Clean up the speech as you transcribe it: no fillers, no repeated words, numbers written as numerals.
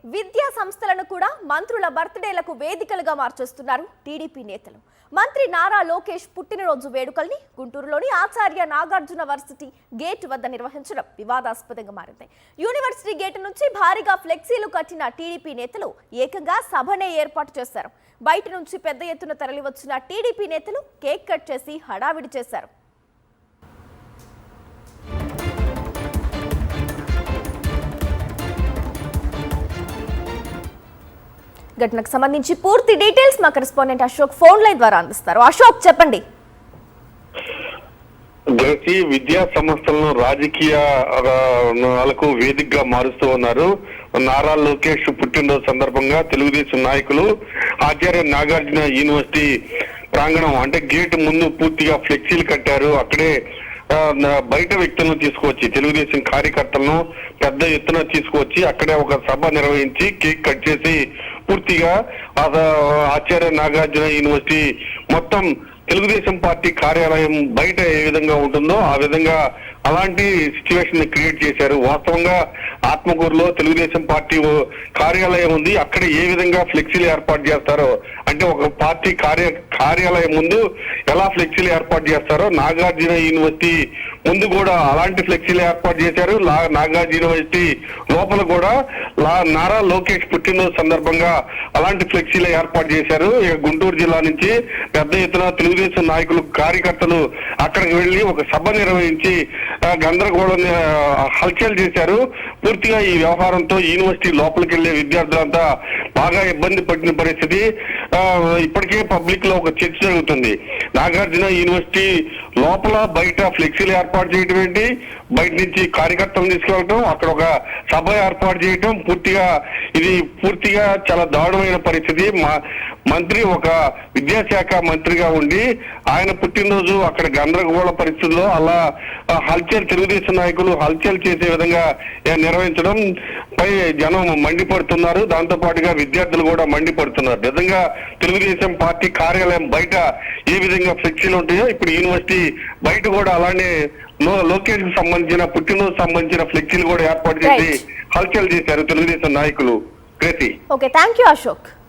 విద్యా సంస్థలను కూడా మంత్రుల బర్త్డేలకు వేదికలుగా మార్చేస్తున్నారు టీడీపీ నేతలు. మంత్రి నారా లోకేష్ పుట్టినరోజు వేడుకల్ని గుంటూరులోని ఆచార్య నాగార్జున వర్సిటీ గేట్ వద్ద నిర్వహించడం వివాదాస్పదంగా మారింది. యూనివర్సిటీ గేట్ నుంచి భారీగా ఫ్లెక్సీలు కట్టిన టీడీపీ నేతలు ఏకంగా సభనే ఏర్పాటు చేశారు. బయట నుంచి పెద్ద ఎత్తున తరలివచ్చిన టీడీపీ నేతలు కేక్ కట్ చేసి హడావిడి చేశారు. ఘటనకు సంబంధించి పూర్తి డీటెయిల్స్ మా కరెస్పాండెంట్ అశోక్ ఫోన్ లైన్ ద్వారా అందిస్తారు. అశోక్, చెప్పండి. విద్యా సంస్థలను రాజకీయాలకు వేదికగా మారుస్తూ ఉన్నారు. నారా లోకేష్ పుట్టినరోజు సందర్భంగా తెలుగుదేశం నాయకులు ఆచార్య నాగార్జున యూనివర్సిటీ ప్రాంగణం అంటే గేట్ ముందు పూర్తిగా ఫ్లెక్సీలు కట్టారు. అక్కడే బయట వ్యక్తులను తీసుకువచ్చి తెలుగుదేశం కార్యకర్తలను పెద్ద ఎత్తున తీసుకువచ్చి అక్కడే ఒక సభ నిర్వహించి కేక్ కట్ చేసి పూర్తిగా ఆచార్య నాగార్జున యూనివర్సిటీ మొత్తం తెలుగుదేశం పార్టీ కార్యాలయం బయట ఏ విధంగా ఉంటుందో ఆ విధంగా అలాంటి సిచ్యువేషన్ ని క్రియేట్ చేశారు. వాస్తవంగా ఆత్మకూరులో తెలుగుదేశం పార్టీ కార్యాలయం ఉంది. అక్కడ ఏ విధంగా ఫ్లెక్సీలు ఏర్పాటు చేస్తారో అంటే ఒక పార్టీ కార్యాలయం ముందు ఎలా ఫ్లెక్సీలు ఏర్పాటు చేస్తారో నాగార్జున యూనివర్సిటీ ముందు కూడా అలాంటి ఫ్లెక్సీలు ఏర్పాటు చేశారు. నాగార్జున యూనివర్సిటీ లోపల కూడా నారా లోకేష్ పుట్టినరోజు సందర్భంగా అలాంటి ఫ్లెక్సీలు ఏర్పాటు చేశారు. ఇక గుంటూరు జిల్లా నుంచి పెద్ద ఎత్తున తెలుగుదేశం నాయకులు కార్యకర్తలు అక్కడికి వెళ్లి ఒక సభ నిర్వహించి గందరగోళం హల్చల్ చేశారు. పూర్తిగా ఈ వ్యవహారంతో యూనివర్సిటీ లోపలికి వెళ్లే విద్యార్థులంతా బాగా ఇబ్బంది పడిన పరిస్థితి. ఇప్పటికే పబ్లిక్ లో ఒక చర్చ జరుగుతుంది. నాగార్జున యూనివర్సిటీ లోపల బయట ఫ్లెక్సీలు ఏర్పాటు చేయడం ఏంటి, బయట నుంచి కార్యకర్తలను తీసుకెళ్ళటం, అక్కడ ఒక సభ ఏర్పాటు చేయటం పూర్తిగా చాలా దారుణమైన పరిస్థితి. మంత్రి ఒక విద్యాశాఖ మంత్రిగా ఉండి ఆయన పుట్టినరోజు అక్కడ గందరగోళ పరిస్థితుల్లో అలా హల్చల్ తెలుగుదేశం నాయకులు హల్చల్ చేసే విధంగా నిర్వహించడం పై జనం మండిపడుతున్నారు. దాంతో పాటుగా విద్యార్థులు కూడా మండిపడుతున్నారు. నిజంగా తెలుగుదేశం పార్టీ కార్యాలయం బయట ఏ విధంగా ఫ్లెక్సీలు ఉంటాయో ఇప్పుడు యూనివర్సిటీ బయట కూడా అలానే లోకేష్ కు సంబంధించిన పుట్టినరోజు సంబంధించిన ఫ్లెక్సీలు కూడా ఏర్పాటు చేసి హల్చల్ చేశారు తెలుగుదేశం నాయకులు. Okay, thank you Ashok.